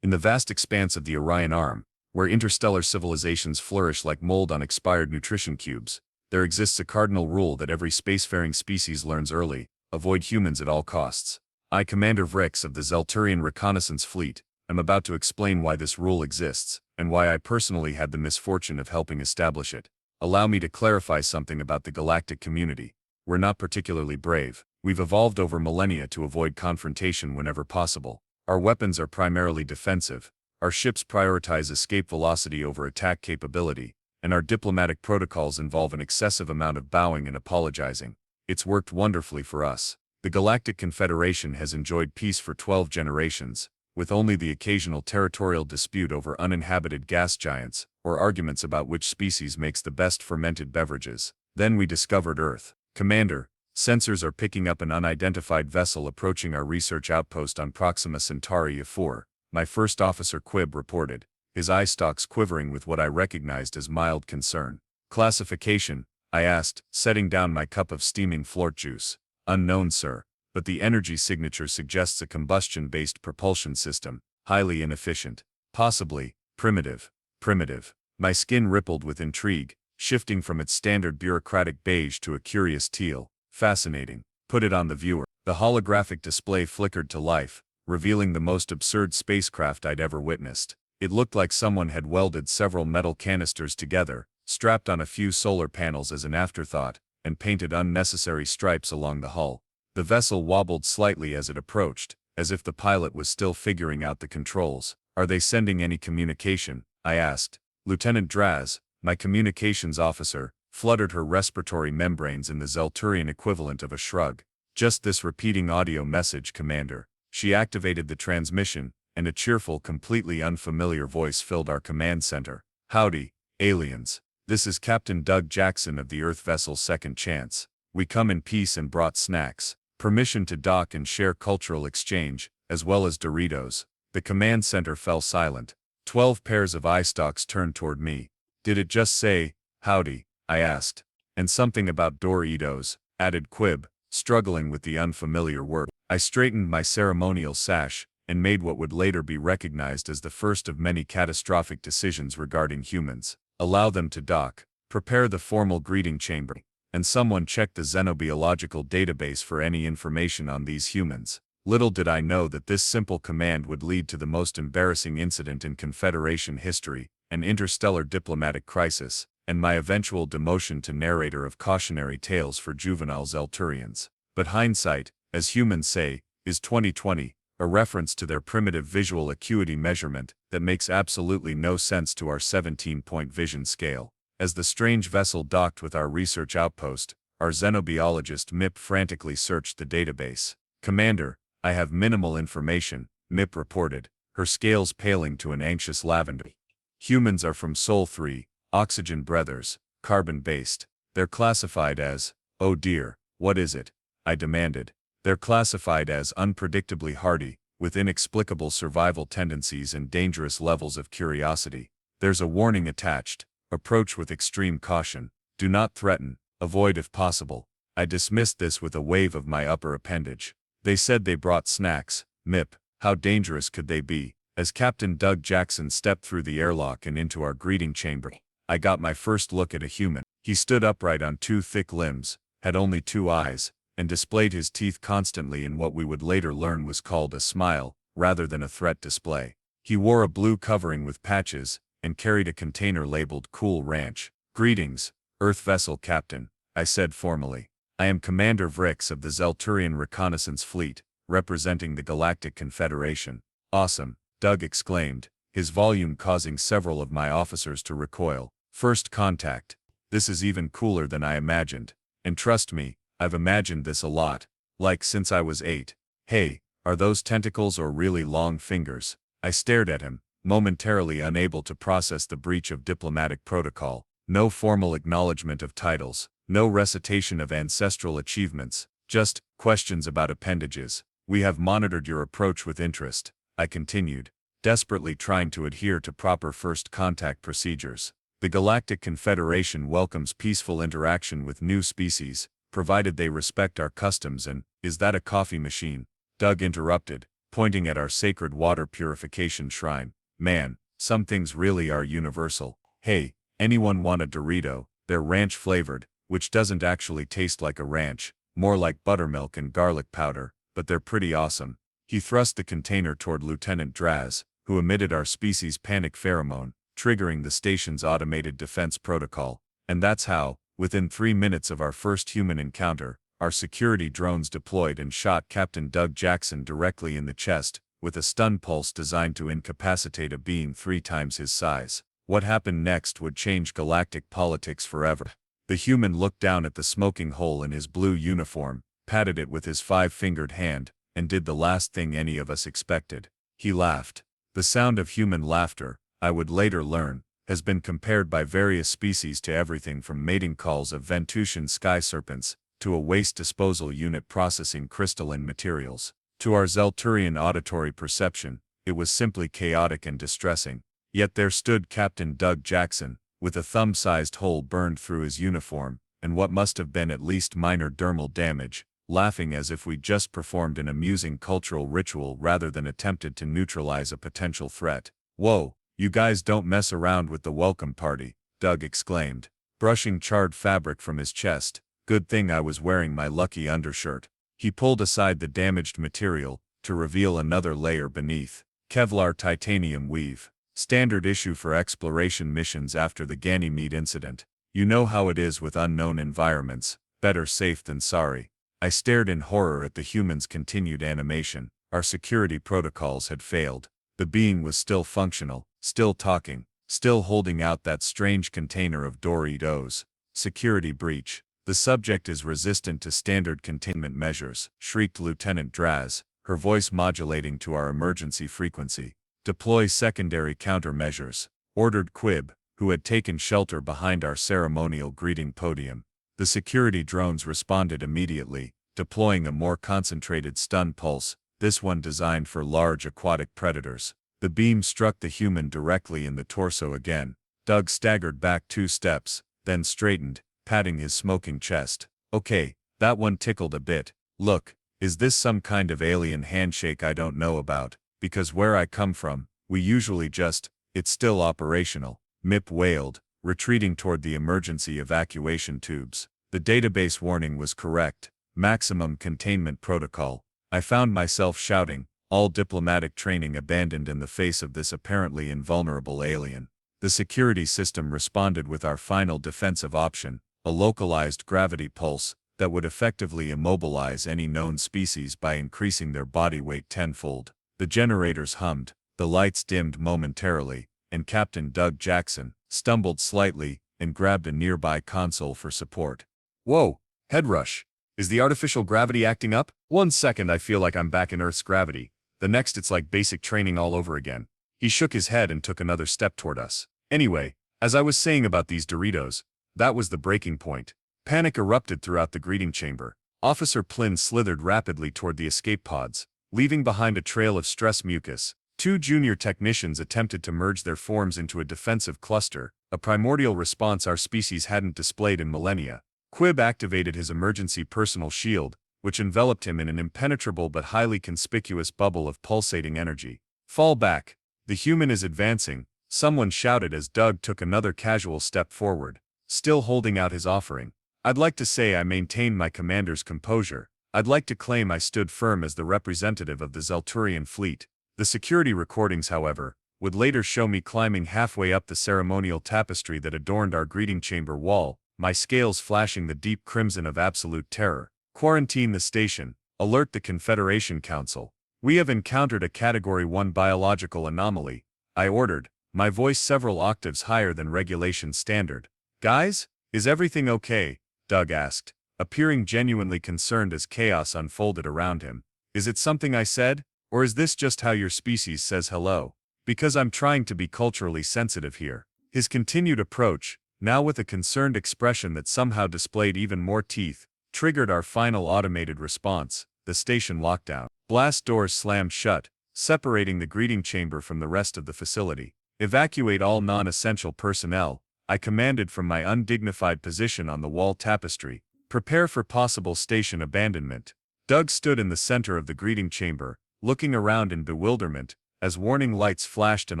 In the vast expanse of the Orion Arm, where interstellar civilizations flourish like mold on expired nutrition cubes, there exists a cardinal rule that every spacefaring species learns early: avoid humans at all costs. I, Commander Vrix of the Zelturian Reconnaissance Fleet, am about to explain why this rule exists, and why I personally had the misfortune of helping establish it. Allow me to clarify something about the galactic community. We're not particularly brave. We've evolved over millennia to avoid confrontation whenever possible. Our weapons are primarily defensive, our ships prioritize escape velocity over attack capability, and our diplomatic protocols involve an excessive amount of bowing and apologizing. It's worked wonderfully for us. The Galactic Confederation has enjoyed peace for 12 generations, with only the occasional territorial dispute over uninhabited gas giants, or arguments about which species makes the best fermented beverages. Then we discovered Earth. Commander, sensors are picking up an unidentified vessel approaching our research outpost on Proxima Centauri A4, my first officer Quib reported, his eye stalks quivering with what I recognized as mild concern. Classification, I asked, setting down my cup of steaming flort juice. Unknown, sir, but the energy signature suggests a combustion-based propulsion system, highly inefficient. Possibly primitive. Primitive. My skin rippled with intrigue, shifting from its standard bureaucratic beige to a curious teal. Fascinating. Put it on the viewer. The holographic display flickered to life, revealing the most absurd spacecraft I'd ever witnessed. It looked like someone had welded several metal canisters together, strapped on a few solar panels as an afterthought, and painted unnecessary stripes along the hull. The vessel wobbled slightly as it approached, as if the pilot was still figuring out the controls. Are they sending any communication? I asked. Lieutenant Draz, my communications officer, fluttered her respiratory membranes in the Zelturian equivalent of a shrug. Just this repeating audio message, Commander. She activated the transmission, and a cheerful, completely unfamiliar voice filled our command center. Howdy, aliens. This is Captain Doug Jackson of the Earth vessel Second Chance. We come in peace and brought snacks. Permission to dock and share cultural exchange, as well as Doritos. The command center fell silent. 12 pairs of eye stalks turned toward me. Did it just say, howdy? I asked. And something about Doritos, added Quib, struggling with the unfamiliar word. I straightened my ceremonial sash, and made what would later be recognized as the first of many catastrophic decisions regarding humans. Allow them to dock, prepare the formal greeting chamber, and someone check the xenobiological database for any information on these humans. Little did I know that this simple command would lead to the most embarrassing incident in Confederation history, an interstellar diplomatic crisis, and my eventual demotion to narrator of cautionary tales for juvenile Zelturians. But hindsight, as humans say, is 20/20, a reference to their primitive visual acuity measurement that makes absolutely no sense to our 17-point vision scale. As the strange vessel docked with our research outpost, our xenobiologist Mip frantically searched the database. Commander, I have minimal information, Mip reported, her scales paling to an anxious lavender. Humans are from Sol 3, oxygen breathers, carbon-based. They're classified as, oh dear, what is it? I demanded. They're classified as unpredictably hardy, with inexplicable survival tendencies and dangerous levels of curiosity. There's a warning attached. Approach with extreme caution. Do not threaten. Avoid if possible. I dismissed this with a wave of my upper appendage. They said they brought snacks. Mip, how dangerous could they be? As Captain Doug Jackson stepped through the airlock and into our greeting chamber, I got my first look at a human. He stood upright on two thick limbs, had only 2 eyes, and displayed his teeth constantly in what we would later learn was called a smile, rather than a threat display. He wore a blue covering with patches, and carried a container labeled Cool Ranch. Greetings, Earth vessel captain, I said formally. I am Commander Vrix of the Zelturian Reconnaissance Fleet, representing the Galactic Confederation. Awesome, Doug exclaimed, his volume causing several of my officers to recoil. First contact. This is even cooler than I imagined. And trust me, I've imagined this a lot, like since I was 8. Hey, are those tentacles or really long fingers? I stared at him, momentarily unable to process the breach of diplomatic protocol. No formal acknowledgement of titles, no recitation of ancestral achievements, just questions about appendages. We have monitored your approach with interest, I continued, desperately trying to adhere to proper first contact procedures. The Galactic Confederation welcomes peaceful interaction with new species, provided they respect our customs and, is that a coffee machine? Doug interrupted, pointing at our sacred water purification shrine. Man, some things really are universal. Hey, anyone want a Dorito? They're ranch-flavored, which doesn't actually taste like a ranch, more like buttermilk and garlic powder, but they're pretty awesome. He thrust the container toward Lieutenant Draz, who emitted our species' panic pheromone, triggering the station's automated defense protocol. And that's how, within 3 minutes of our first human encounter, our security drones deployed and shot Captain Doug Jackson directly in the chest, with a stun pulse designed to incapacitate a being 3 times his size. What happened next would change galactic politics forever. The human looked down at the smoking hole in his blue uniform, patted it with his 5-fingered hand, and did the last thing any of us expected. He laughed. The sound of human laughter, I would later learn, has been compared by various species to everything from mating calls of Ventusian sky serpents, to a waste disposal unit processing crystalline materials. To our Zelturian auditory perception, it was simply chaotic and distressing. Yet there stood Captain Doug Jackson, with a thumb-sized hole burned through his uniform, and what must have been at least minor dermal damage, laughing as if we'd just performed an amusing cultural ritual rather than attempted to neutralize a potential threat. "Whoa, you guys don't mess around with the welcome party," Doug exclaimed, brushing charred fabric from his chest. "Good thing I was wearing my lucky undershirt." He pulled aside the damaged material, to reveal another layer beneath. Kevlar titanium weave. Standard issue for exploration missions after the Ganymede incident. You know how it is with unknown environments, better safe than sorry. I stared in horror at the human's continued animation. Our security protocols had failed. The being was still functional, still talking, still holding out that strange container of Doritos. Security breach. "The subject is resistant to standard containment measures," shrieked Lieutenant Draz, her voice modulating to our emergency frequency. "Deploy secondary countermeasures," ordered Quib, who had taken shelter behind our ceremonial greeting podium. The security drones responded immediately, deploying a more concentrated stun pulse, this one designed for large aquatic predators. The beam struck the human directly in the torso again. Doug staggered back 2 steps, then straightened, patting his smoking chest. "Okay, that one tickled a bit. Look, is this some kind of alien handshake I don't know about? Because where I come from, we usually just, it's still operational," Mip wailed, retreating toward the emergency evacuation tubes. The database warning was correct. Maximum containment protocol. I found myself shouting, all diplomatic training abandoned in the face of this apparently invulnerable alien. The security system responded with our final defensive option, a localized gravity pulse that would effectively immobilize any known species by increasing their body weight tenfold. The generators hummed, the lights dimmed momentarily, and Captain Doug Jackson stumbled slightly and grabbed a nearby console for support. "Whoa, head rush. Is the artificial gravity acting up? 1 second I feel like I'm back in Earth's gravity. The next it's like basic training all over again." He shook his head and took another step toward us. "Anyway, as I was saying about these Doritos, that was the breaking point." Panic erupted throughout the greeting chamber. Officer Plynn slithered rapidly toward the escape pods, leaving behind a trail of stress mucus. 2 junior technicians attempted to merge their forms into a defensive cluster, a primordial response our species hadn't displayed in millennia. Quib activated his emergency personal shield, which enveloped him in an impenetrable but highly conspicuous bubble of pulsating energy. "Fall back. The human is advancing," someone shouted as Doug took another casual step forward, still holding out his offering. I'd like to say I maintained my commander's composure. I'd like to claim I stood firm as the representative of the Zelturian fleet. The security recordings, however, would later show me climbing halfway up the ceremonial tapestry that adorned our greeting chamber wall, my scales flashing the deep crimson of absolute terror. "Quarantine the station. Alert the Confederation Council. We have encountered a Category 1 biological anomaly," I ordered, my voice several octaves higher than regulation standard. "Guys, is everything okay?" Doug asked, appearing genuinely concerned as chaos unfolded around him. "Is it something I said? Or is this just how your species says hello? Because I'm trying to be culturally sensitive here." His continued approach, now with a concerned expression that somehow displayed even more teeth, triggered our final automated response, the station lockdown. Blast doors slammed shut, separating the greeting chamber from the rest of the facility. "Evacuate all non-essential personnel," I commanded from my undignified position on the wall tapestry. "Prepare for possible station abandonment." Doug stood in the center of the greeting chamber, looking around in bewilderment, as warning lights flashed and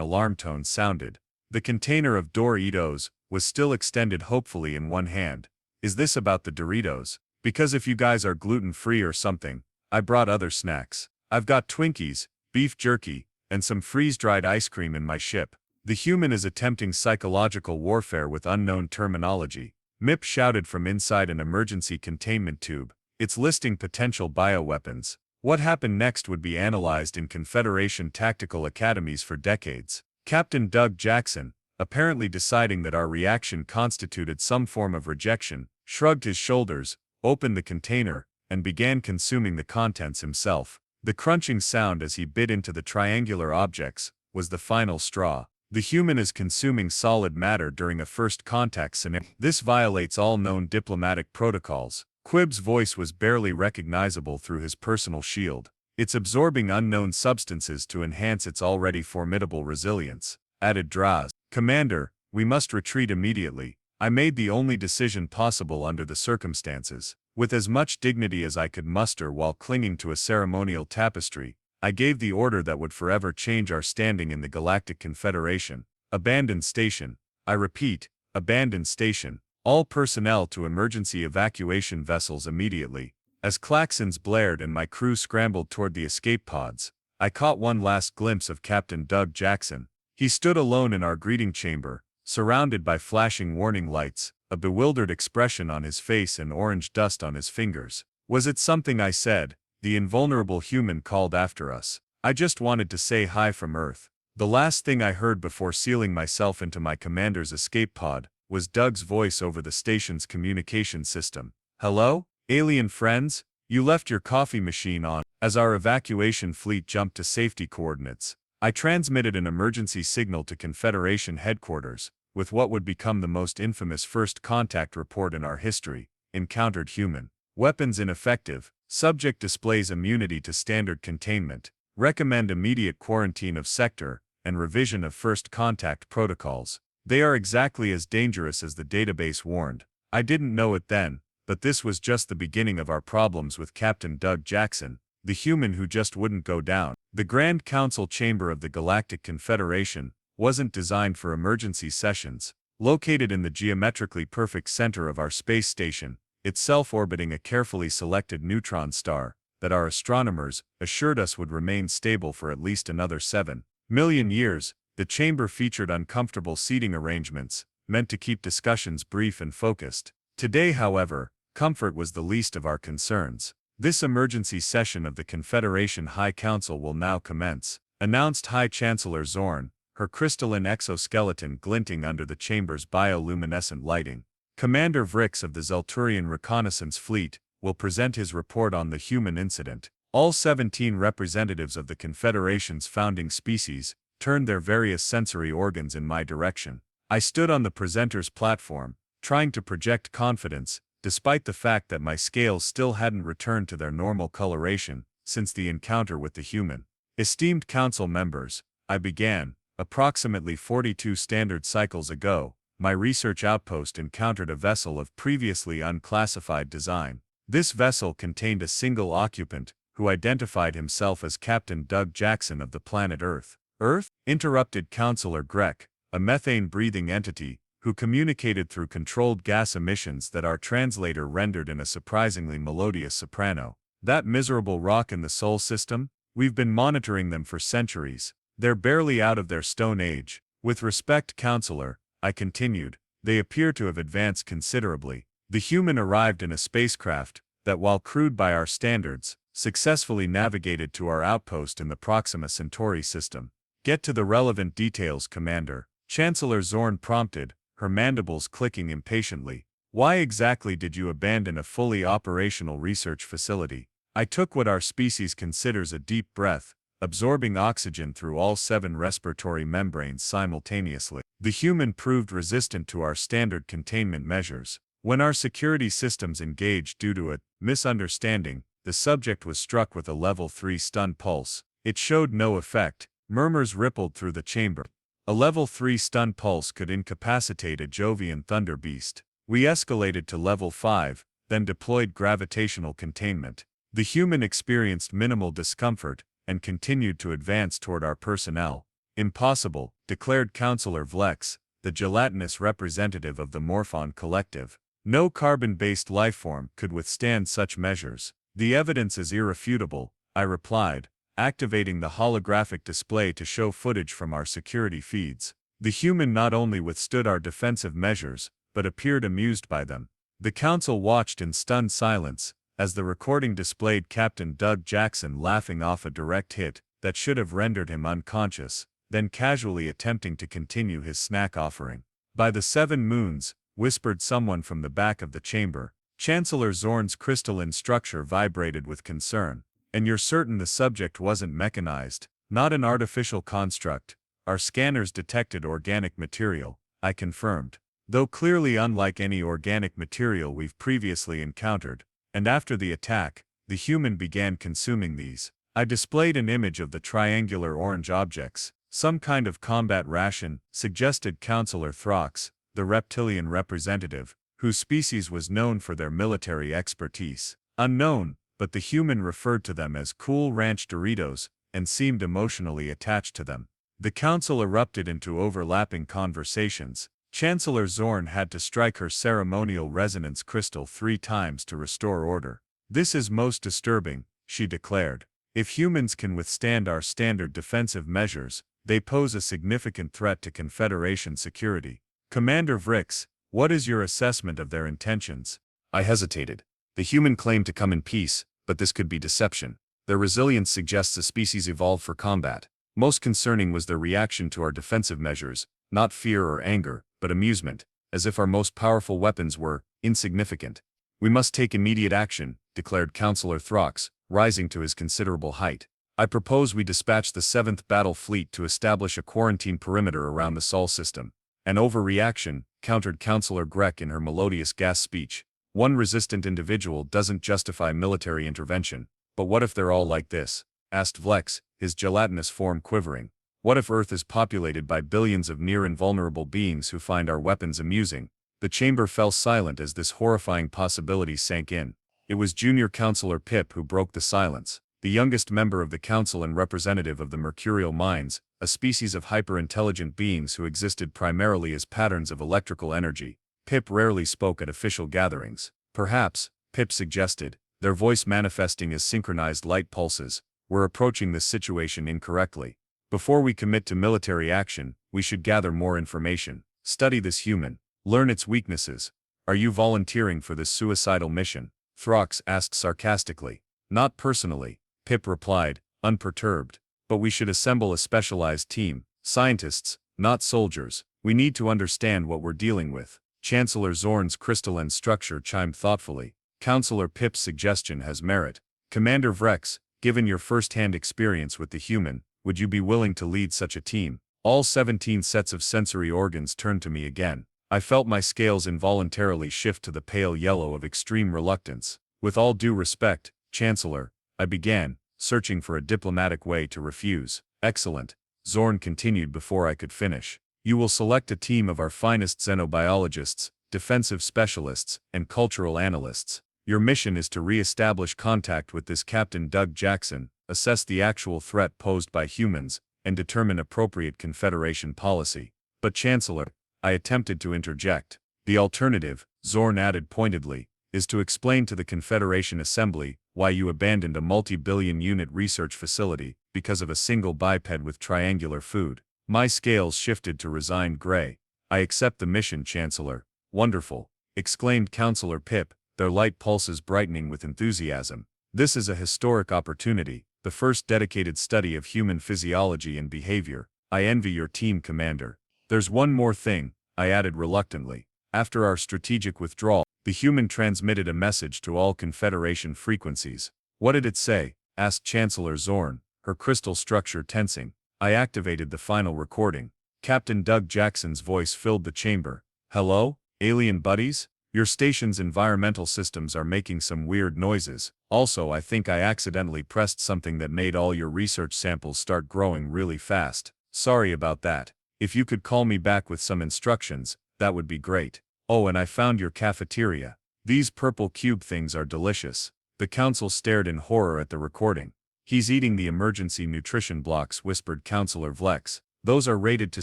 alarm tones sounded. The container of Doritos was still extended hopefully in one hand. Is this about the Doritos? Because if you guys are gluten-free or something, I brought other snacks. I've got Twinkies, beef jerky, and some freeze-dried ice cream in my ship. The human is attempting psychological warfare with unknown terminology. MIP shouted from inside an emergency containment tube. It's listing potential bioweapons. What happened next would be analyzed in Confederation tactical academies for decades. Captain Doug Jackson, apparently deciding that our reaction constituted some form of rejection, shrugged his shoulders, opened the container, and began consuming the contents himself. The crunching sound as he bit into the triangular objects was the final straw. The human is consuming solid matter during a first contact scenario. This violates all known diplomatic protocols. Quib's voice was barely recognizable through his personal shield. It's absorbing unknown substances to enhance its already formidable resilience, added Draz. Commander, we must retreat immediately. I made the only decision possible under the circumstances. With as much dignity as I could muster while clinging to a ceremonial tapestry, I gave the order that would forever change our standing in the Galactic Confederation. Abandon station. I repeat, abandon station. All personnel to emergency evacuation vessels immediately. As klaxons blared and my crew scrambled toward the escape pods, I caught one last glimpse of Captain Doug Jackson. He stood alone in our greeting chamber, surrounded by flashing warning lights, a bewildered expression on his face and orange dust on his fingers. Was it something I said? The invulnerable human called after us. I just wanted to say hi from Earth. The last thing I heard before sealing myself into my commander's escape pod was Doug's voice over the station's communication system. Hello, alien friends? You left your coffee machine on. As our evacuation fleet jumped to safety coordinates, I transmitted an emergency signal to Confederation headquarters, with what would become the most infamous first contact report in our history. Encountered human. Weapons ineffective. Subject displays immunity to standard containment. Recommend immediate quarantine of sector, and revision of first contact protocols. They are exactly as dangerous as the database warned. I didn't know it then, but this was just the beginning of our problems with Captain Doug Jackson, the human who just wouldn't go down. The Grand Council chamber of the Galactic Confederation wasn't designed for emergency sessions. Located in the geometrically perfect center of our space station, itself orbiting a carefully selected neutron star that our astronomers assured us would remain stable for at least another 7 million years, the chamber featured uncomfortable seating arrangements, meant to keep discussions brief and focused. Today, however, comfort was the least of our concerns. This emergency session of the Confederation High Council will now commence, announced High Chancellor Zorn, her crystalline exoskeleton glinting under the chamber's bioluminescent lighting. Commander Vrix of the Zelturian Reconnaissance Fleet will present his report on the human incident. All 17 representatives of the Confederation's founding species turned their various sensory organs in my direction. I stood on the presenter's platform, trying to project confidence, despite the fact that my scales still hadn't returned to their normal coloration since the encounter with the human. Esteemed council members, I began, approximately 42 standard cycles ago, my research outpost encountered a vessel of previously unclassified design. This vessel contained a single occupant, who identified himself as Captain Doug Jackson of the planet Earth. Earth? Interrupted Counselor Grek, a methane-breathing entity, who communicated through controlled gas emissions that our translator rendered in a surprisingly melodious soprano. That miserable rock in the Sol system? We've been monitoring them for centuries. They're barely out of their stone age. With respect, Counselor, I continued, they appear to have advanced considerably. The human arrived in a spacecraft that, while crude by our standards, successfully navigated to our outpost in the Proxima Centauri system. Get to the relevant details, Commander, Chancellor Zorn prompted, her mandibles clicking impatiently. Why exactly did you abandon a fully operational research facility? I took what our species considers a deep breath, absorbing oxygen through all 7 respiratory membranes simultaneously. The human proved resistant to our standard containment measures. When our security systems engaged due to a misunderstanding, the subject was struck with a level 3 stun pulse. It showed no effect. Murmurs rippled through the chamber. A level 3 stun pulse could incapacitate a Jovian thunder beast. We escalated to level 5, then deployed gravitational containment. The human experienced minimal discomfort, and continued to advance toward our personnel. Impossible, declared Counselor Vlex, the gelatinous representative of the Morphon Collective. No carbon-based lifeform could withstand such measures. The evidence is irrefutable, I replied, activating the holographic display to show footage from our security feeds. The human not only withstood our defensive measures, but appeared amused by them. The council watched in stunned silence, as the recording displayed Captain Doug Jackson laughing off a direct hit that should have rendered him unconscious, then casually attempting to continue his snack offering. By the 7 moons, whispered someone from the back of the chamber. Chancellor Zorn's crystalline structure vibrated with concern. And you're certain the subject wasn't mechanized, not an artificial construct? Our scanners detected organic material, I confirmed. Though clearly unlike any organic material we've previously encountered. And after the attack, the human began consuming these. I displayed an image of the triangular orange objects. Some kind of combat ration, suggested Counselor Throx, the reptilian representative, whose species was known for their military expertise. Unknown, but the human referred to them as Cool Ranch Doritos, and seemed emotionally attached to them. The council erupted into overlapping conversations. Chancellor Zorn had to strike her ceremonial resonance crystal 3 times to restore order. This is most disturbing, she declared. If humans can withstand our standard defensive measures, they pose a significant threat to Confederation security. Commander Vrix, what is your assessment of their intentions? I hesitated. The human claimed to come in peace, but this could be deception. Their resilience suggests a species evolved for combat. Most concerning was their reaction to our defensive measures, not fear or anger, but amusement, as if our most powerful weapons were insignificant. We must take immediate action, declared Counselor Throx, rising to his considerable height. I propose we dispatch the 7th Battle Fleet to establish a quarantine perimeter around the Sol system. An overreaction, countered Counselor Grek in her melodious gas speech. One resistant individual doesn't justify military intervention. But what if they're all like this? Asked Vlex, his gelatinous form quivering. What if Earth is populated by billions of near-invulnerable beings who find our weapons amusing? The chamber fell silent as this horrifying possibility sank in. It was Junior Counselor Pip who broke the silence. The youngest member of the council and representative of the Mercurial Mines, a species of hyper-intelligent beings who existed primarily as patterns of electrical energy. Pip rarely spoke at official gatherings. Perhaps, Pip suggested, their voice manifesting as synchronized light pulses, we're approaching this situation incorrectly. Before we commit to military action, we should gather more information, study this human, learn its weaknesses. Are you volunteering for this suicidal mission? Throx asked sarcastically. Not personally, Pip replied, unperturbed. But we should assemble a specialized team, scientists, not soldiers. We need to understand what we're dealing with. Chancellor Zorn's crystalline structure chimed thoughtfully. Counselor Pip's suggestion has merit. Commander Vrex, given your first-hand experience with the human, would you be willing to lead such a team? All 17 sets of sensory organs turned to me again. I felt my scales involuntarily shift to the pale yellow of extreme reluctance. With all due respect, Chancellor, I began, searching for a diplomatic way to refuse. Excellent, Zorn continued before I could finish. You will select a team of our finest xenobiologists, defensive specialists, and cultural analysts. Your mission is to re-establish contact with this Captain Doug Jackson, assess the actual threat posed by humans, and determine appropriate Confederation policy. But Chancellor, I attempted to interject. The alternative, Zorn added pointedly, is to explain to the Confederation Assembly why you abandoned a multi-billion-unit research facility because of a single biped with triangular food. My scales shifted to resigned gray. I accept the mission, Chancellor. Wonderful, exclaimed Counselor Pip, their light pulses brightening with enthusiasm. This is a historic opportunity, the first dedicated study of human physiology and behavior. I envy your team, Commander. There's one more thing, I added reluctantly. After our strategic withdrawal, the human transmitted a message to all Confederation frequencies. What did it say? Asked Chancellor Zorn, her crystal structure tensing. I activated the final recording. Captain Doug Jackson's voice filled the chamber. Hello, alien buddies? Your station's environmental systems are making some weird noises. Also, I think I accidentally pressed something that made all your research samples start growing really fast. Sorry about that. If you could call me back with some instructions, that would be great. Oh, and I found your cafeteria. These purple cube things are delicious. The council stared in horror at the recording. He's eating the emergency nutrition blocks, whispered Counselor Vlex. Those are rated to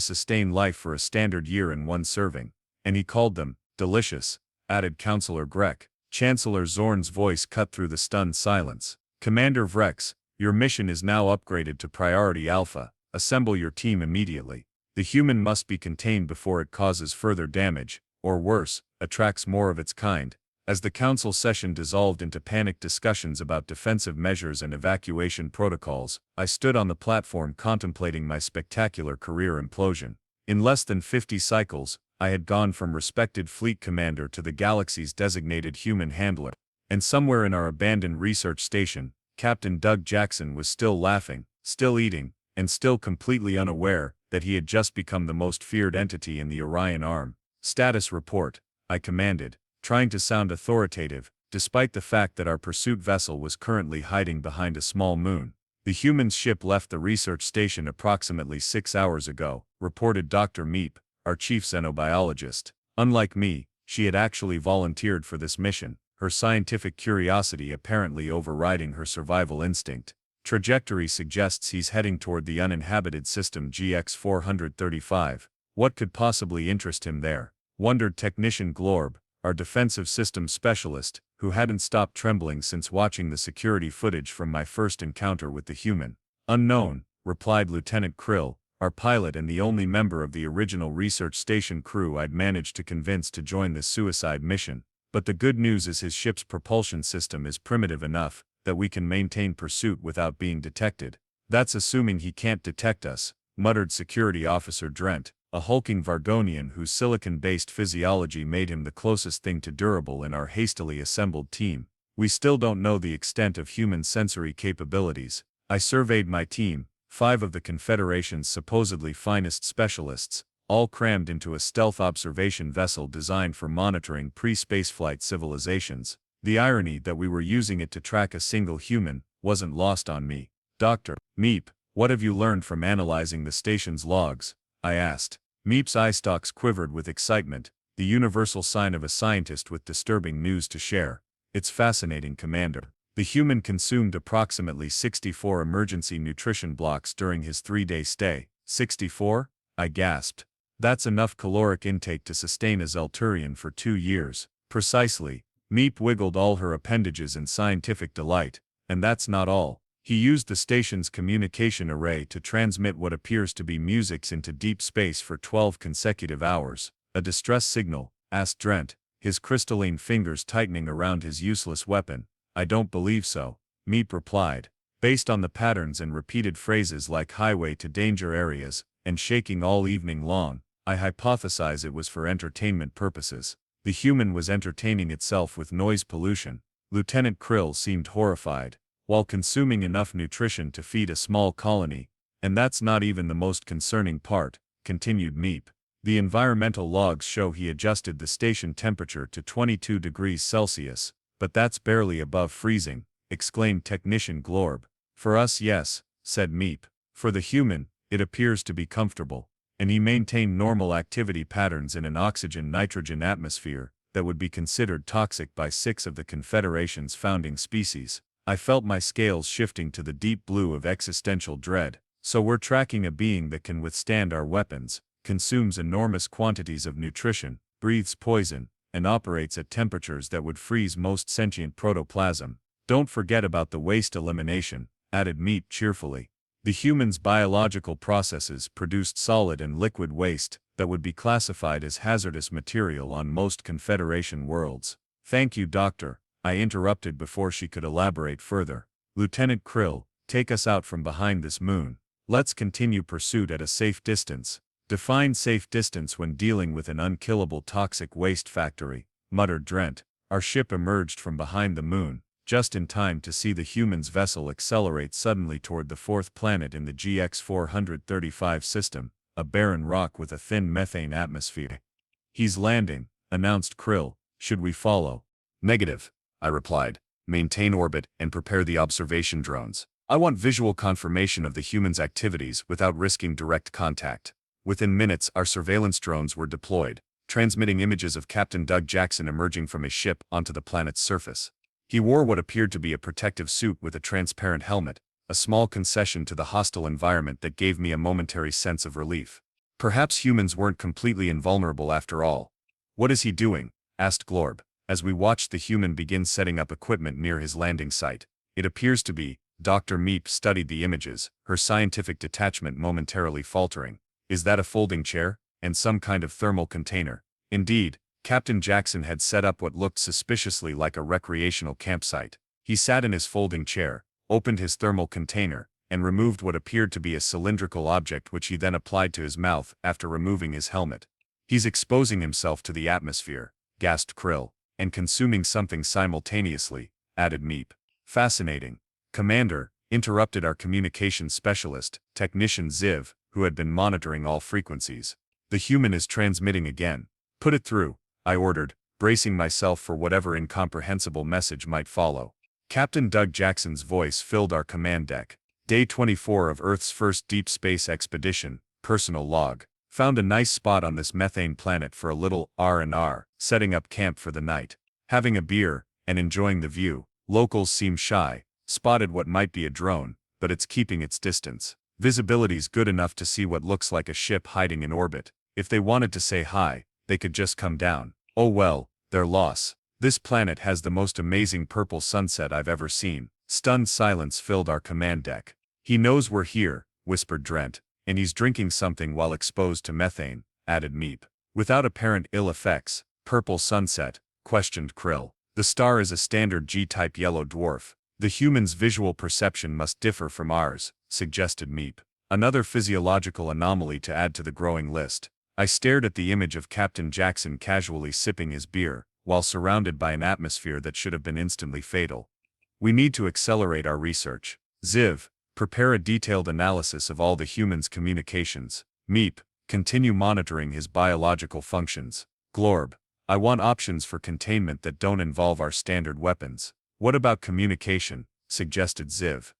sustain life for a standard year in one serving. And he called them delicious, added Counselor Grek. Chancellor Zorn's voice cut through the stunned silence. Commander Vrex, your mission is now upgraded to Priority Alpha. Assemble your team immediately. The human must be contained before it causes further damage, or worse, attracts more of its kind. As the council session dissolved into panicked discussions about defensive measures and evacuation protocols, I stood on the platform contemplating my spectacular career implosion. In less than 50 cycles, I had gone from respected fleet commander to the galaxy's designated human handler. And somewhere in our abandoned research station, Captain Doug Jackson was still laughing, still eating, and still completely unaware that he had just become the most feared entity in the Orion Arm. Status report, I commanded, trying to sound authoritative, despite the fact that our pursuit vessel was currently hiding behind a small moon. The human's ship left the research station approximately 6 hours ago, reported Dr. Meep, our chief xenobiologist. Unlike me, she had actually volunteered for this mission, her scientific curiosity apparently overriding her survival instinct. Trajectory suggests he's heading toward the uninhabited system GX-435. What could possibly interest him there? Wondered Technician Glorb, our defensive systems specialist, who hadn't stopped trembling since watching the security footage from my first encounter with the human. Unknown, replied Lieutenant Krill, our pilot and the only member of the original research station crew I'd managed to convince to join this suicide mission. But the good news is his ship's propulsion system is primitive enough that we can maintain pursuit without being detected. That's assuming he can't detect us, muttered Security Officer Drent, a hulking Vargonian whose silicon-based physiology made him the closest thing to durable in our hastily assembled team. We still don't know the extent of human sensory capabilities. I surveyed my team, 5 of the Confederation's supposedly finest specialists, all crammed into a stealth observation vessel designed for monitoring pre-spaceflight civilizations. The irony that we were using it to track a single human wasn't lost on me. Dr. Meep, what have you learned from analyzing the station's logs? I asked. Meep's eye stalks quivered with excitement, the universal sign of a scientist with disturbing news to share. It's fascinating, Commander. The human consumed approximately 64 emergency nutrition blocks during his 3-day stay. 64? I gasped. That's enough caloric intake to sustain a Zelturian for 2 years. Precisely. Meep wiggled all her appendages in scientific delight. And that's not all. He used the station's communication array to transmit what appears to be musics into deep space for 12 consecutive hours. A distress signal? Asked Drent, his crystalline fingers tightening around his useless weapon. I don't believe so, Meep replied. Based on the patterns and repeated phrases like highway to danger areas, and shaking all evening long, I hypothesize it was for entertainment purposes. The human was entertaining itself with noise pollution. Lieutenant Krill seemed horrified. While consuming enough nutrition to feed a small colony. And that's not even the most concerning part, continued Meep. The environmental logs show he adjusted the station temperature to 22 degrees Celsius, but that's barely above freezing, exclaimed Technician Glorb. For us, yes, said Meep. For the human, it appears to be comfortable. And he maintained normal activity patterns in an oxygen-nitrogen atmosphere that would be considered toxic by 6 of the Confederation's founding species. I felt my scales shifting to the deep blue of existential dread. So we're tracking a being that can withstand our weapons, consumes enormous quantities of nutrition, breathes poison, and operates at temperatures that would freeze most sentient protoplasm. Don't forget about the waste elimination, added Meep cheerfully. The human's biological processes produced solid and liquid waste that would be classified as hazardous material on most Confederation worlds. Thank you, Doctor. I interrupted before she could elaborate further. Lieutenant Krill, take us out from behind this moon. Let's continue pursuit at a safe distance. Define safe distance when dealing with an unkillable toxic waste factory, muttered Drent. Our ship emerged from behind the moon, just in time to see the human's vessel accelerate suddenly toward the 4th planet in the GX-435 system, a barren rock with a thin methane atmosphere. He's landing, announced Krill. Should we follow? Negative, I replied. Maintain orbit and prepare the observation drones. I want visual confirmation of the human's activities without risking direct contact. Within minutes, our surveillance drones were deployed, transmitting images of Captain Doug Jackson emerging from his ship onto the planet's surface. He wore what appeared to be a protective suit with a transparent helmet, a small concession to the hostile environment that gave me a momentary sense of relief. Perhaps humans weren't completely invulnerable after all. "What is he doing?" asked Glorb, as we watched the human begin setting up equipment near his landing site. "It appears to be." Dr. Meep studied the images, her scientific detachment momentarily faltering. "Is that a folding chair? And some kind of thermal container?" Indeed, Captain Jackson had set up what looked suspiciously like a recreational campsite. He sat in his folding chair, opened his thermal container, and removed what appeared to be a cylindrical object which he then applied to his mouth after removing his helmet. "He's exposing himself to the atmosphere," gasped Krill, "and consuming something simultaneously," added Meep. "Fascinating." "Commander," interrupted our communications specialist, Technician Ziv, who had been monitoring all frequencies. "The human is transmitting again." "Put it through," I ordered, bracing myself for whatever incomprehensible message might follow. Captain Doug Jackson's voice filled our command deck. Day 24 of Earth's first deep space expedition, personal log. Found a nice spot on this methane planet for a little R&R, setting up camp for the night. Having a beer, and enjoying the view. Locals seem shy. Spotted what might be a drone, but it's keeping its distance. Visibility's good enough to see what looks like a ship hiding in orbit. If they wanted to say hi, they could just come down. Oh well, their loss. This planet has the most amazing purple sunset I've ever seen. Stunned silence filled our command deck. "He knows we're here," whispered Drent, "and he's drinking something while exposed to methane," added Meep. "Without apparent ill effects." "Purple sunset?" questioned Krill. "The star is a standard G-type yellow dwarf. The human's visual perception must differ from ours," suggested Meep. "Another physiological anomaly to add to the growing list." I stared at the image of Captain Jackson casually sipping his beer, while surrounded by an atmosphere that should have been instantly fatal. "We need to accelerate our research. Ziv, prepare a detailed analysis of all the humans' communications. Meep, continue monitoring his biological functions. Glorb, I want options for containment that don't involve our standard weapons." "What about communication?" suggested Ziv.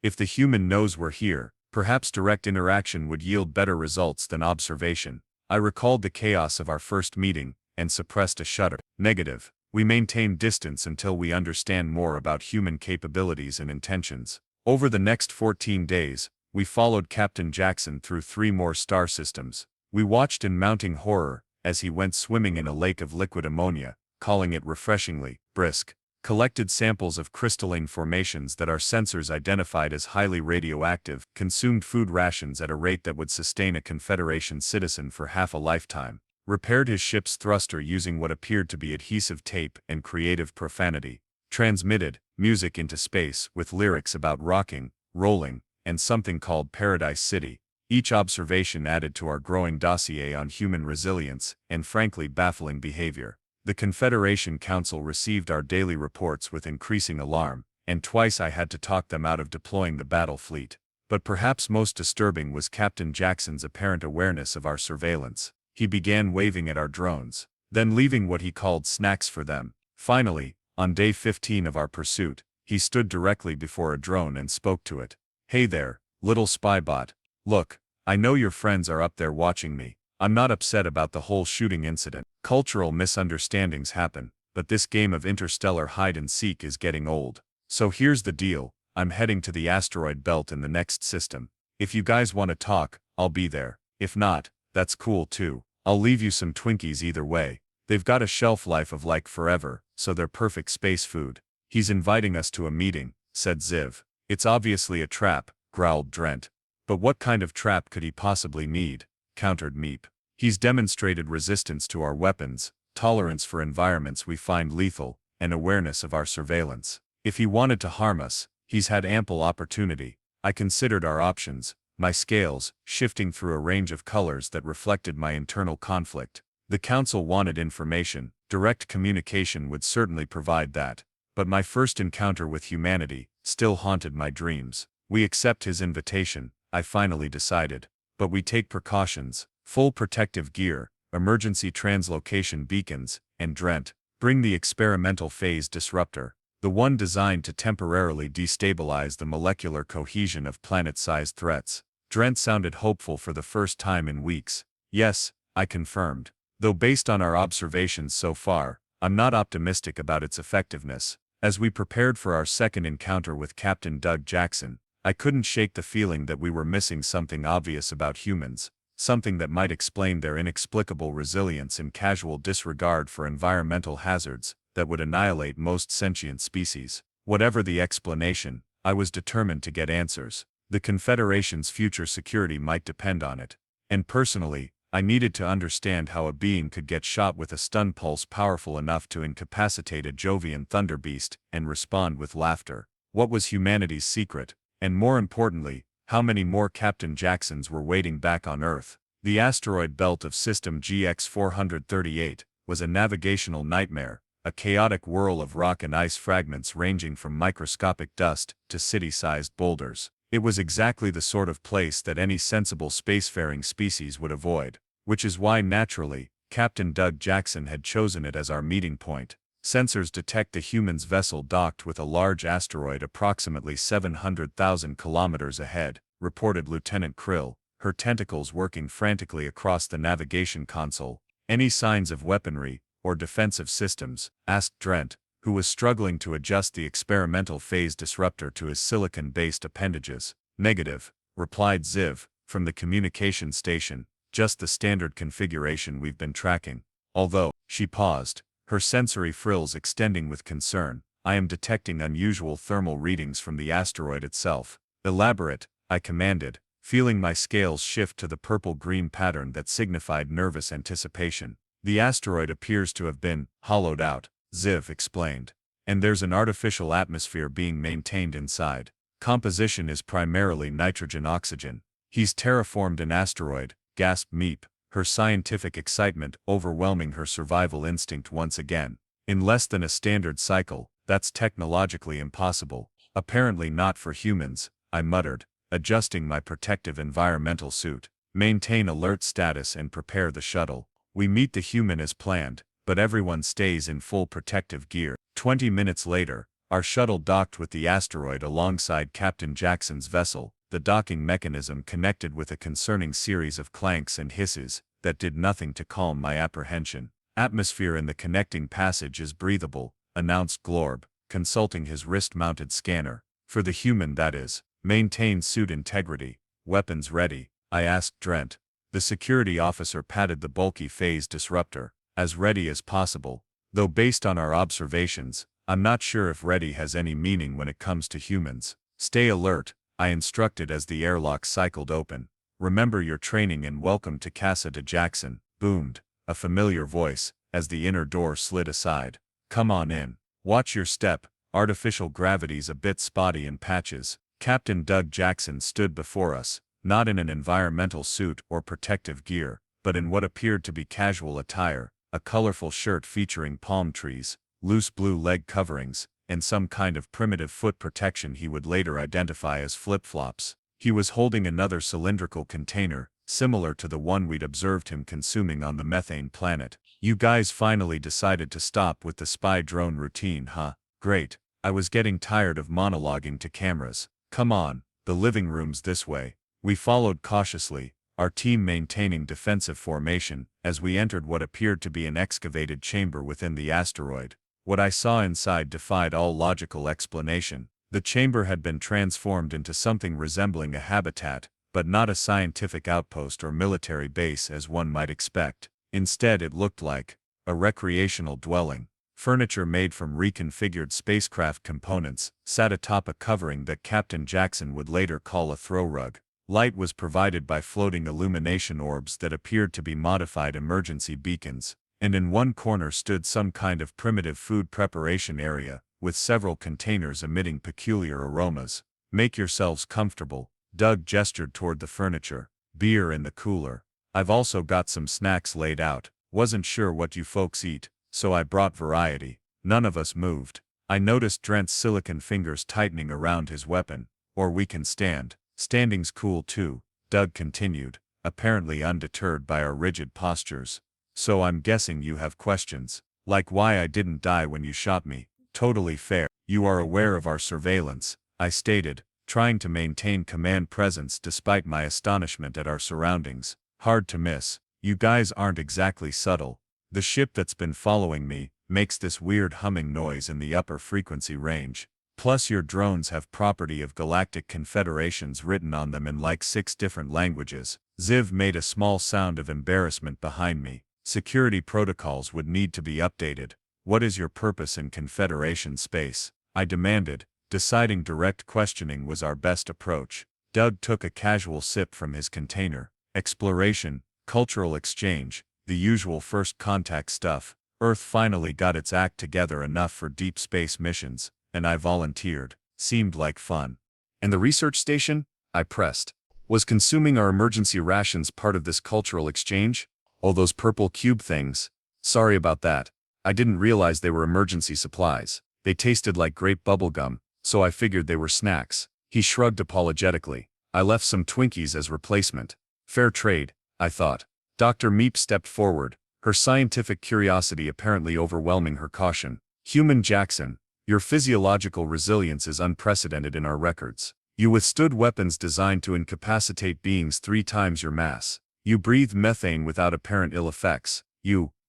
"If the human knows we're here, perhaps direct interaction would yield better results than observation." I recalled the chaos of our first meeting, and suppressed a shudder. "Negative. We maintain distance until we understand more about human capabilities and intentions." Over the next 14 days, we followed Captain Jackson through 3 more star systems. We watched in mounting horror, as he went swimming in a lake of liquid ammonia, calling it refreshingly brisk. Collected samples of crystalline formations that our sensors identified as highly radioactive, consumed food rations at a rate that would sustain a Confederation citizen for half a lifetime, repaired his ship's thruster using what appeared to be adhesive tape and creative profanity, transmitted music into space with lyrics about rocking, rolling, and something called Paradise City. Each observation added to our growing dossier on human resilience and frankly baffling behavior. The Confederation Council received our daily reports with increasing alarm, and twice I had to talk them out of deploying the battle fleet. But perhaps most disturbing was Captain Jackson's apparent awareness of our surveillance. He began waving at our drones, then leaving what he called snacks for them. Finally, on day 15 of our pursuit, he stood directly before a drone and spoke to it. "Hey there, little spybot. Look, I know your friends are up there watching me. I'm not upset about the whole shooting incident. Cultural misunderstandings happen, but this game of interstellar hide-and-seek is getting old. So here's the deal, I'm heading to the asteroid belt in the next system. If you guys want to talk, I'll be there. If not, that's cool too. I'll leave you some Twinkies either way. They've got a shelf life of like forever, so they're perfect space food." "He's inviting us to a meeting," said Ziv. "It's obviously a trap," growled Drent. "But what kind of trap could he possibly need?" countered Meep. "He's demonstrated resistance to our weapons, tolerance for environments we find lethal, and awareness of our surveillance. If he wanted to harm us, he's had ample opportunity." I considered our options, my scales shifting through a range of colors that reflected my internal conflict. The Council wanted information, direct communication would certainly provide that. But my first encounter with humanity still haunted my dreams. "We accept his invitation," I finally decided. "But we take precautions, full protective gear, emergency translocation beacons, and Drent, bring the experimental phase disruptor, the one designed to temporarily destabilize the molecular cohesion of planet-sized threats." Drent sounded hopeful for the first time in weeks. "Yes," I confirmed. "Though based on our observations so far, I'm not optimistic about its effectiveness." As we prepared for our second encounter with Captain Doug Jackson, I couldn't shake the feeling that we were missing something obvious about humans, something that might explain their inexplicable resilience and casual disregard for environmental hazards that would annihilate most sentient species. Whatever the explanation, I was determined to get answers. The Confederation's future security might depend on it. And personally, I needed to understand how a being could get shot with a stun pulse powerful enough to incapacitate a Jovian thunderbeast and respond with laughter. What was humanity's secret? And more importantly, how many more Captain Jacksons were waiting back on Earth? The asteroid belt of System GX-438 was a navigational nightmare, a chaotic whirl of rock and ice fragments ranging from microscopic dust to city-sized boulders. It was exactly the sort of place that any sensible spacefaring species would avoid, which is why, naturally, Captain Doug Jackson had chosen it as our meeting point. Sensors detect the human's vessel docked with a large asteroid approximately 700,000 kilometers ahead, reported Lieutenant Krill, her tentacles working frantically across the navigation console. Any signs of weaponry or defensive systems? Asked Drent, who was struggling to adjust the experimental phase disruptor to his silicon-based appendages. Negative, replied Ziv, from the communication station, just the standard configuration we've been tracking. Although, she paused, her sensory frills extending with concern, I am detecting unusual thermal readings from the asteroid itself. Elaborate, I commanded, feeling my scales shift to the purple-green pattern that signified nervous anticipation. The asteroid appears to have been hollowed out, Ziv explained. And there's an artificial atmosphere being maintained inside. Composition is primarily nitrogen-oxygen. He's terraformed an asteroid, gasped Meep, her scientific excitement overwhelming her survival instinct once again. In less than a standard cycle, that's technologically impossible. Apparently not for humans, I muttered, adjusting my protective environmental suit. Maintain alert status and prepare the shuttle. We meet the human as planned, but everyone stays in full protective gear. 20 minutes later, our shuttle docked with the asteroid alongside Captain Jackson's vessel, the docking mechanism connected with a concerning series of clanks and hisses that did nothing to calm my apprehension. Atmosphere in the connecting passage is breathable, announced Glorb, consulting his wrist-mounted scanner. For the human, that is. Maintain suit integrity. Weapons ready, I asked Drent. The security officer patted the bulky phase disruptor. As ready as possible. Though based on our observations, I'm not sure if ready has any meaning when it comes to humans. Stay alert, I instructed as the airlock cycled open. Remember your training and welcome to Casa de Jackson, boomed a familiar voice, as the inner door slid aside. Come on in. Watch your step, artificial gravity's a bit spotty in patches. Captain Doug Jackson stood before us, not in an environmental suit or protective gear, but in what appeared to be casual attire. A colorful shirt featuring palm trees, loose blue leg coverings, and some kind of primitive foot protection he would later identify as flip-flops. He was holding another cylindrical container, similar to the one we'd observed him consuming on the methane planet. You guys finally decided to stop with the spy drone routine, huh? Great. I was getting tired of monologuing to cameras. Come on, the living room's this way. We followed cautiously, our team maintaining defensive formation, as we entered what appeared to be an excavated chamber within the asteroid. What I saw inside defied all logical explanation. The chamber had been transformed into something resembling a habitat, but not a scientific outpost or military base as one might expect. Instead, it looked like a recreational dwelling. Furniture made from reconfigured spacecraft components sat atop a covering that Captain Jackson would later call a throw rug. Light was provided by floating illumination orbs that appeared to be modified emergency beacons, and in one corner stood some kind of primitive food preparation area, with several containers emitting peculiar aromas. Make yourselves comfortable, Doug gestured toward the furniture. Beer in the cooler. I've also got some snacks laid out. Wasn't sure what you folks eat, so I brought variety. None of us moved. I noticed Drent's silicon fingers tightening around his weapon. Or we can stand. Standing's cool too, Doug continued, apparently undeterred by our rigid postures. So I'm guessing you have questions. Like why I didn't die when you shot me. Totally fair. You are aware of our surveillance, I stated, trying to maintain command presence despite my astonishment at our surroundings. Hard to miss. You guys aren't exactly subtle. The ship that's been following me makes this weird humming noise in the upper frequency range. Plus your drones have property of Galactic Confederations written on them in like 6 different languages. Ziv made a small sound of embarrassment behind me. Security protocols would need to be updated. What is your purpose in Confederation space? I demanded, deciding direct questioning was our best approach. Doug took a casual sip from his container. Exploration, cultural exchange, the usual first contact stuff. Earth finally got its act together enough for deep space missions, and I volunteered. Seemed like fun. And the research station? I pressed. Was consuming our emergency rations part of this cultural exchange? Oh, those purple cube things. Sorry about that. I didn't realize they were emergency supplies. They tasted like grape bubblegum, so I figured they were snacks. He shrugged apologetically. I left some Twinkies as replacement. Fair trade, I thought. Dr. Meep stepped forward, her scientific curiosity apparently overwhelming her caution. Human Jackson, your physiological resilience is unprecedented in our records. You withstood weapons designed to incapacitate beings 3 times your mass. You breathed methane without apparent ill effects.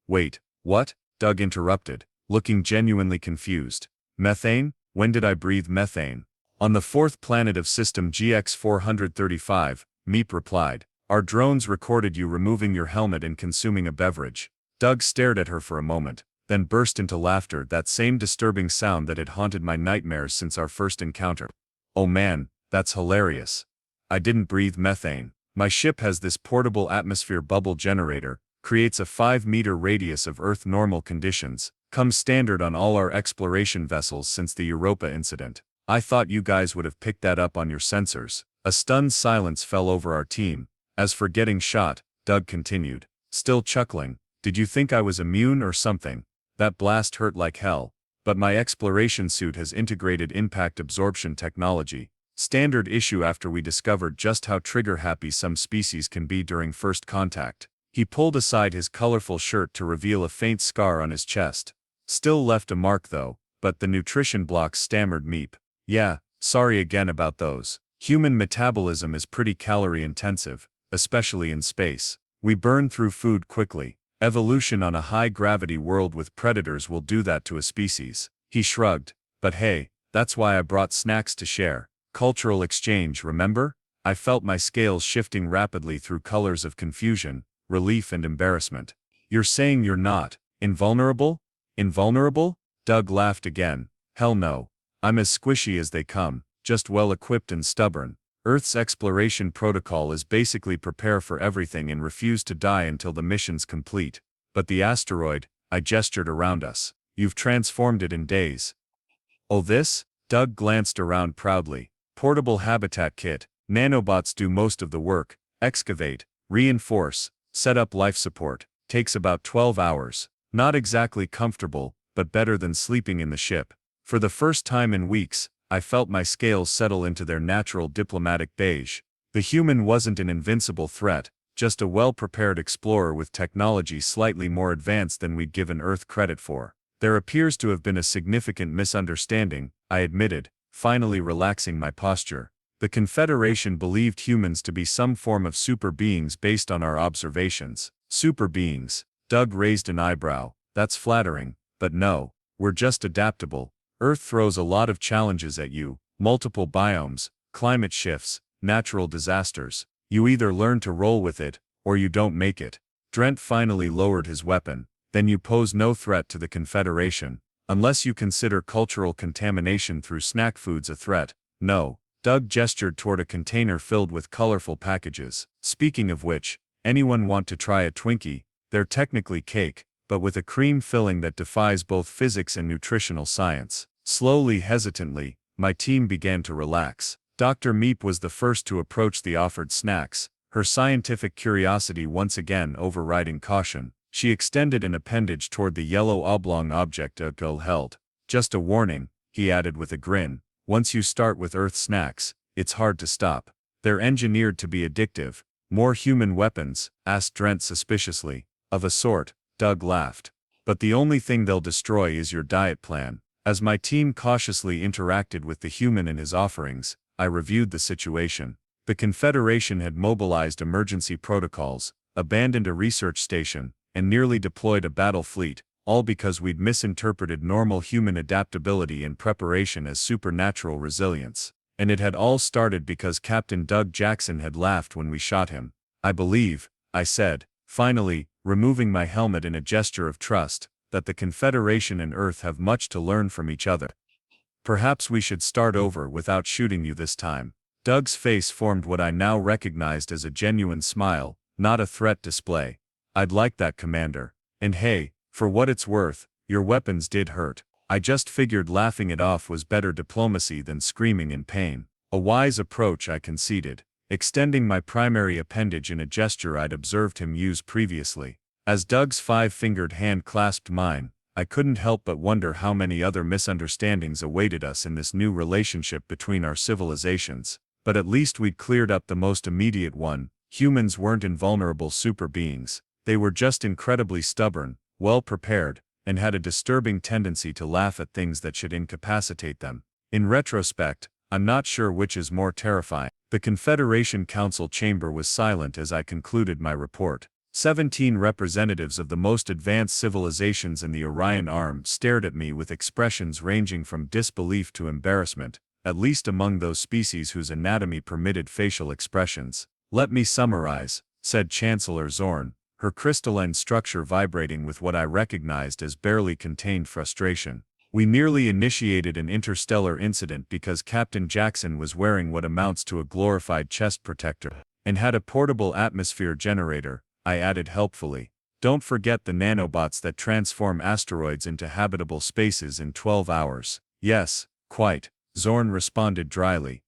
Wait, what? Doug interrupted, looking genuinely confused. Methane? When did I breathe methane? On the 4th planet of System GX-435, Meep replied. Our drones recorded you removing your helmet and consuming a beverage. Doug stared at her for a moment, then burst into laughter, that same disturbing sound that had haunted my nightmares since our first encounter. Oh man, that's hilarious. I didn't breathe methane. My ship has this portable atmosphere bubble generator, creates a 5-meter radius of Earth normal conditions, comes standard on all our exploration vessels since the Europa incident. I thought you guys would have picked that up on your sensors. A stunned silence fell over our team. As for getting shot, Doug continued, still chuckling, did you think I was immune or something? That blast hurt like hell, but my exploration suit has integrated impact absorption technology. Standard issue after we discovered just how trigger-happy some species can be during first contact. He pulled aside his colorful shirt to reveal a faint scar on his chest. Still left a mark though, but the nutrition blocks, stammered Meep. Yeah, sorry again about those. Human metabolism is pretty calorie-intensive, especially in space. We burn through food quickly. Evolution on a high-gravity world with predators will do that to a species. He shrugged. But hey, that's why I brought snacks to share. Cultural exchange, remember? I felt my scales shifting rapidly through colors of confusion, relief and embarrassment. You're saying you're not invulnerable? Invulnerable? Doug laughed again. Hell no. I'm as squishy as they come, just well-equipped and stubborn. Earth's exploration protocol is basically prepare for everything and refuse to die until the mission's complete. But the asteroid, I gestured around us. You've transformed it in days. Oh this? Doug glanced around proudly. Portable habitat kit. Nanobots do most of the work. Excavate, reinforce, set up life support. Takes about 12 hours. Not exactly comfortable, but better than sleeping in the ship. For the first time in weeks, I felt my scales settle into their natural diplomatic beige. The human wasn't an invincible threat, just a well-prepared explorer with technology slightly more advanced than we'd given Earth credit for. There appears to have been a significant misunderstanding, I admitted, finally relaxing my posture. The Confederation believed humans to be some form of super beings based on our observations. Super beings. Doug raised an eyebrow. That's flattering, but no, we're just adaptable. Earth throws a lot of challenges at you, multiple biomes, climate shifts, natural disasters. You either learn to roll with it, or you don't make it. Drent finally lowered his weapon. Then you pose no threat to the Confederation, unless you consider cultural contamination through snack foods a threat. No. Doug gestured toward a container filled with colorful packages. Speaking of which, anyone want to try a Twinkie? They're technically cake, but with a cream filling that defies both physics and nutritional science. Slowly, hesitantly, my team began to relax. Dr. Meep was the first to approach the offered snacks, her scientific curiosity once again overriding caution. She extended an appendage toward the yellow oblong object Doug held. Just a warning, he added with a grin. Once you start with Earth snacks, it's hard to stop. They're engineered to be addictive. More human weapons? Asked Drent suspiciously. Of a sort. Doug laughed. But the only thing they'll destroy is your diet plan. As my team cautiously interacted with the human and his offerings, I reviewed the situation. The Confederation had mobilized emergency protocols, abandoned a research station, and nearly deployed a battle fleet, all because we'd misinterpreted normal human adaptability and preparation as supernatural resilience. And it had all started because Captain Doug Jackson had laughed when we shot him. I believe, I said, finally, removing my helmet in a gesture of trust, that the Confederation and Earth have much to learn from each other. Perhaps we should start over without shooting you this time. Doug's face formed what I now recognized as a genuine smile, not a threat display. I'd like that, Commander. And hey, for what it's worth, your weapons did hurt. I just figured laughing it off was better diplomacy than screaming in pain. A wise approach, I conceded, extending my primary appendage in a gesture I'd observed him use previously. As Doug's 5-fingered hand clasped mine, I couldn't help but wonder how many other misunderstandings awaited us in this new relationship between our civilizations. But at least we'd cleared up the most immediate one. Humans weren't invulnerable super beings. They were just incredibly stubborn, well-prepared, and had a disturbing tendency to laugh at things that should incapacitate them. In retrospect, I'm not sure which is more terrifying. The Confederation Council chamber was silent as I concluded my report. 17 representatives of the most advanced civilizations in the Orion Arm stared at me with expressions ranging from disbelief to embarrassment, at least among those species whose anatomy permitted facial expressions. Let me summarize, said Chancellor Zorn, her crystalline structure vibrating with what I recognized as barely contained frustration. We nearly initiated an interstellar incident because Captain Jackson was wearing what amounts to a glorified chest protector, and had a portable atmosphere generator, I added helpfully. Don't forget the nanobots that transform asteroids into habitable spaces in 12 hours. Yes, quite, Zorn responded dryly.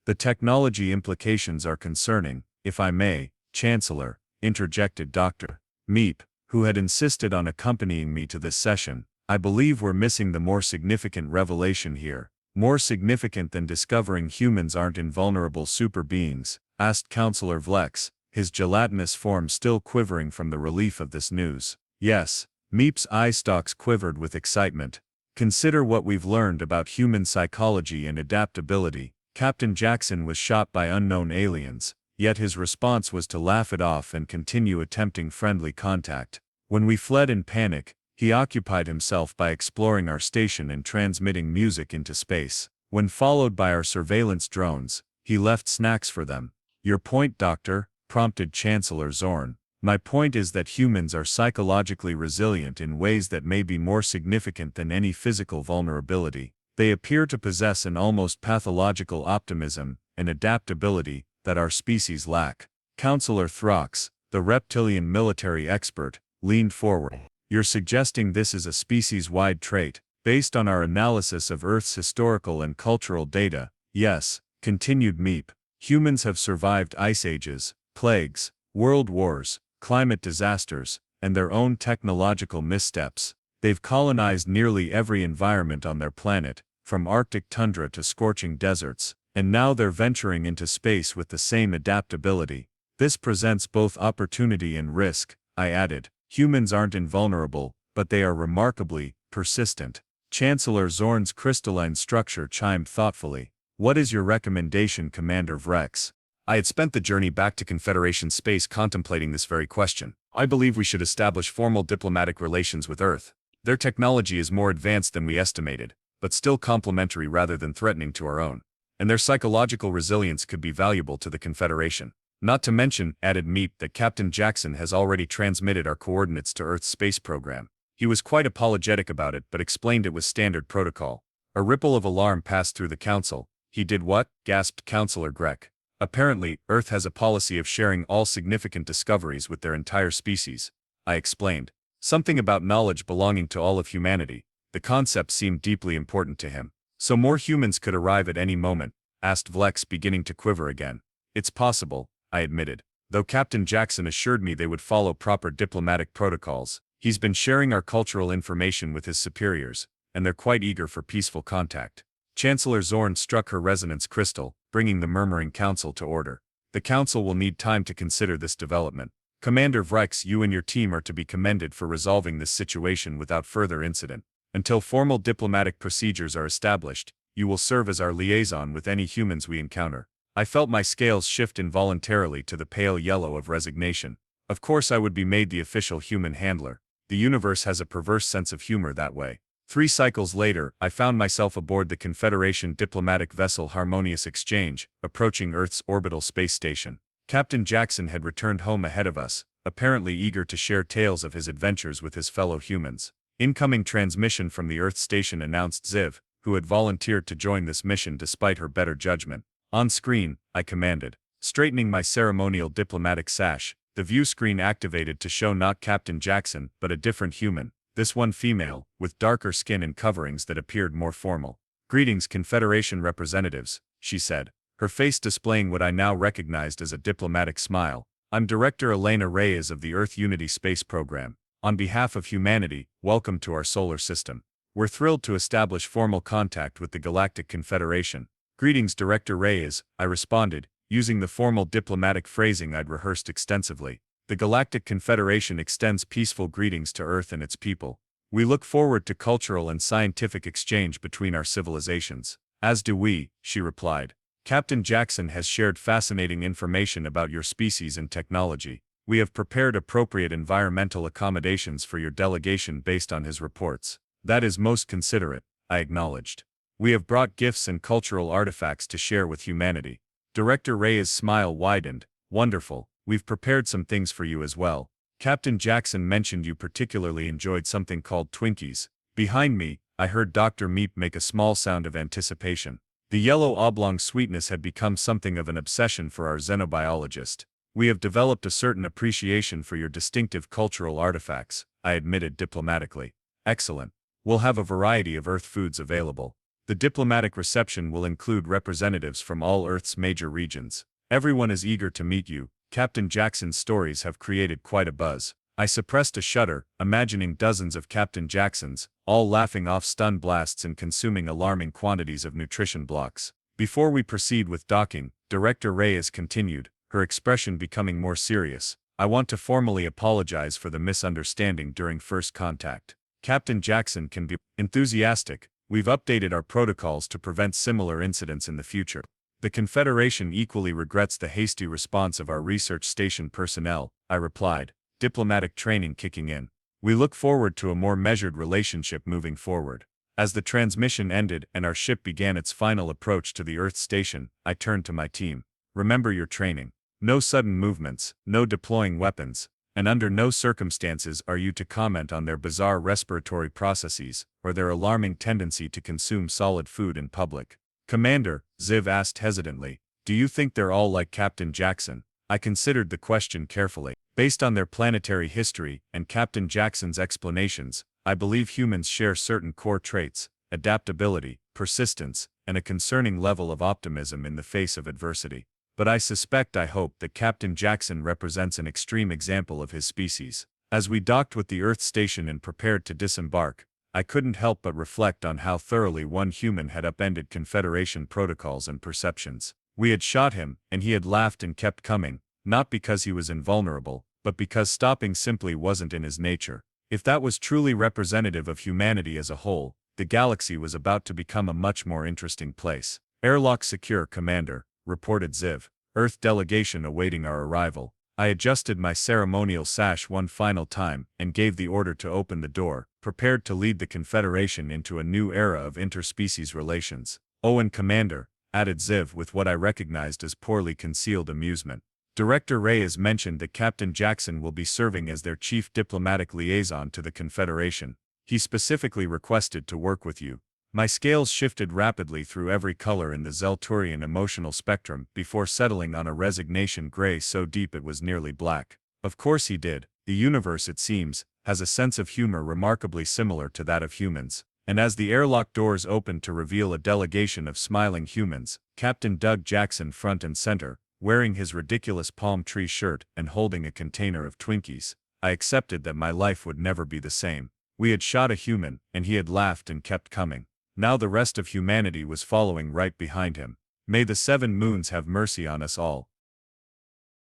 The technology implications are concerning, if I may, Chancellor, interjected Dr. Meep, who had insisted on accompanying me to this session. I believe we're missing the more significant revelation here. More significant than discovering humans aren't invulnerable super beings, asked Counselor Vlex, his gelatinous form still quivering from the relief of this news. Yes, Meep's eye stalks quivered with excitement. Consider what we've learned about human psychology and adaptability. Captain Jackson was shot by unknown aliens, yet his response was to laugh it off and continue attempting friendly contact. When we fled in panic, he occupied himself by exploring our station and transmitting music into space. When followed by our surveillance drones, he left snacks for them. Your point, Doctor? Prompted Chancellor Zorn. My point is that humans are psychologically resilient in ways that may be more significant than any physical vulnerability. They appear to possess an almost pathological optimism and adaptability that our species lack. Counselor Throx, the reptilian military expert, leaned forward. You're suggesting this is a species-wide trait, based on our analysis of Earth's historical and cultural data? Yes, continued Meep. Humans have survived ice ages, plagues, world wars, climate disasters, and their own technological missteps. They've colonized nearly every environment on their planet, from Arctic tundra to scorching deserts, and now they're venturing into space with the same adaptability. This presents both opportunity and risk, I added. Humans aren't invulnerable, but they are remarkably persistent. Chancellor Zorn's crystalline structure chimed thoughtfully. What is your recommendation, Commander Vrex? I had spent the journey back to Confederation space contemplating this very question. I believe we should establish formal diplomatic relations with Earth. Their technology is more advanced than we estimated, but still complementary rather than threatening to our own. And their psychological resilience could be valuable to the Confederation. Not to mention, added Meep, that Captain Jackson has already transmitted our coordinates to Earth's space program. He was quite apologetic about it but explained it was standard protocol. A ripple of alarm passed through the council. He did what? Gasped Counselor Grek. Apparently, Earth has a policy of sharing all significant discoveries with their entire species, I explained. Something about knowledge belonging to all of humanity. The concept seemed deeply important to him. So more humans could arrive at any moment, asked Vlex, beginning to quiver again. It's possible, I admitted, though Captain Jackson assured me they would follow proper diplomatic protocols. He's been sharing our cultural information with his superiors, and they're quite eager for peaceful contact. Chancellor Zorn struck her resonance crystal, bringing the murmuring council to order. The council will need time to consider this development. Commander Vrex, you and your team are to be commended for resolving this situation without further incident. Until formal diplomatic procedures are established, you will serve as our liaison with any humans we encounter. I felt my scales shift involuntarily to the pale yellow of resignation. Of course I would be made the official human handler. The universe has a perverse sense of humor that way. 3 cycles later, I found myself aboard the Confederation diplomatic vessel Harmonious Exchange, approaching Earth's orbital space station. Captain Jackson had returned home ahead of us, apparently eager to share tales of his adventures with his fellow humans. Incoming transmission from the Earth station announced Ziv, who had volunteered to join this mission despite her better judgment. On screen, I commanded. Straightening my ceremonial diplomatic sash, the view screen activated to show not Captain Jackson but a different human, this one female, with darker skin and coverings that appeared more formal. "Greetings, Confederation representatives," she said, her face displaying what I now recognized as a diplomatic smile. "I'm Director Elena Reyes of the Earth Unity Space Program. On behalf of humanity, welcome to our solar system. We're thrilled to establish formal contact with the Galactic Confederation." "Greetings, Director Reyes," I responded, using the formal diplomatic phrasing I'd rehearsed extensively. "The Galactic Confederation extends peaceful greetings to Earth and its people. We look forward to cultural and scientific exchange between our civilizations." "As do we," she replied. "Captain Jackson has shared fascinating information about your species and technology. We have prepared appropriate environmental accommodations for your delegation based on his reports." "That is most considerate," I acknowledged. "We have brought gifts and cultural artifacts to share with humanity." Director Reyes' smile widened. "Wonderful, we've prepared some things for you as well. Captain Jackson mentioned you particularly enjoyed something called Twinkies." Behind me, I heard Dr. Meep make a small sound of anticipation. The yellow oblong sweetness had become something of an obsession for our xenobiologist. "We have developed a certain appreciation for your distinctive cultural artifacts," I admitted diplomatically. "Excellent. We'll have a variety of Earth foods available. The diplomatic reception will include representatives from all Earth's major regions. Everyone is eager to meet you. Captain Jackson's stories have created quite a buzz." I suppressed a shudder, imagining dozens of Captain Jacksons, all laughing off stun blasts and consuming alarming quantities of nutrition blocks. "Before we proceed with docking," Director Reyes continued, her expression becoming more serious, "I want to formally apologize for the misunderstanding during first contact. Captain Jackson can be enthusiastic. We've updated our protocols to prevent similar incidents in the future. The Confederation equally regrets the hasty response of our research station personnel," I replied, diplomatic training kicking in. "We look forward to a more measured relationship moving forward." As the transmission ended and our ship began its final approach to the Earth station, I turned to my team. "Remember your training. No sudden movements, no deploying weapons, and under no circumstances are you to comment on their bizarre respiratory processes or their alarming tendency to consume solid food in public." "Commander," Ziv asked hesitantly, "do you think they're all like Captain Jackson?" I considered the question carefully. Based on their planetary history and Captain Jackson's explanations, I believe humans share certain core traits: adaptability, persistence, and a concerning level of optimism in the face of adversity. But I hope that Captain Jackson represents an extreme example of his species. As we docked with the Earth station and prepared to disembark, I couldn't help but reflect on how thoroughly one human had upended Confederation protocols and perceptions. We had shot him, and he had laughed and kept coming, not because he was invulnerable, but because stopping simply wasn't in his nature. If that was truly representative of humanity as a whole, the galaxy was about to become a much more interesting place. "Airlock secure, Commander," reported Ziv. "Earth delegation awaiting our arrival." I adjusted my ceremonial sash one final time and gave the order to open the door, prepared to lead the Confederation into a new era of interspecies relations. "Oh, and Commander," added Ziv with what I recognized as poorly concealed amusement, "Director Reyes mentioned that Captain Jackson will be serving as their chief diplomatic liaison to the Confederation. He specifically requested to work with you." My scales shifted rapidly through every color in the Zelturian emotional spectrum before settling on a resignation gray so deep it was nearly black. Of course he did. The universe, it seems, has a sense of humor remarkably similar to that of humans. And as the airlock doors opened to reveal a delegation of smiling humans, Captain Doug Jackson front and center, wearing his ridiculous palm tree shirt and holding a container of Twinkies, I accepted that my life would never be the same. We had shot a human, and he had laughed and kept coming. Now the rest of humanity was following right behind him. "May the 7 moons have mercy on us all,"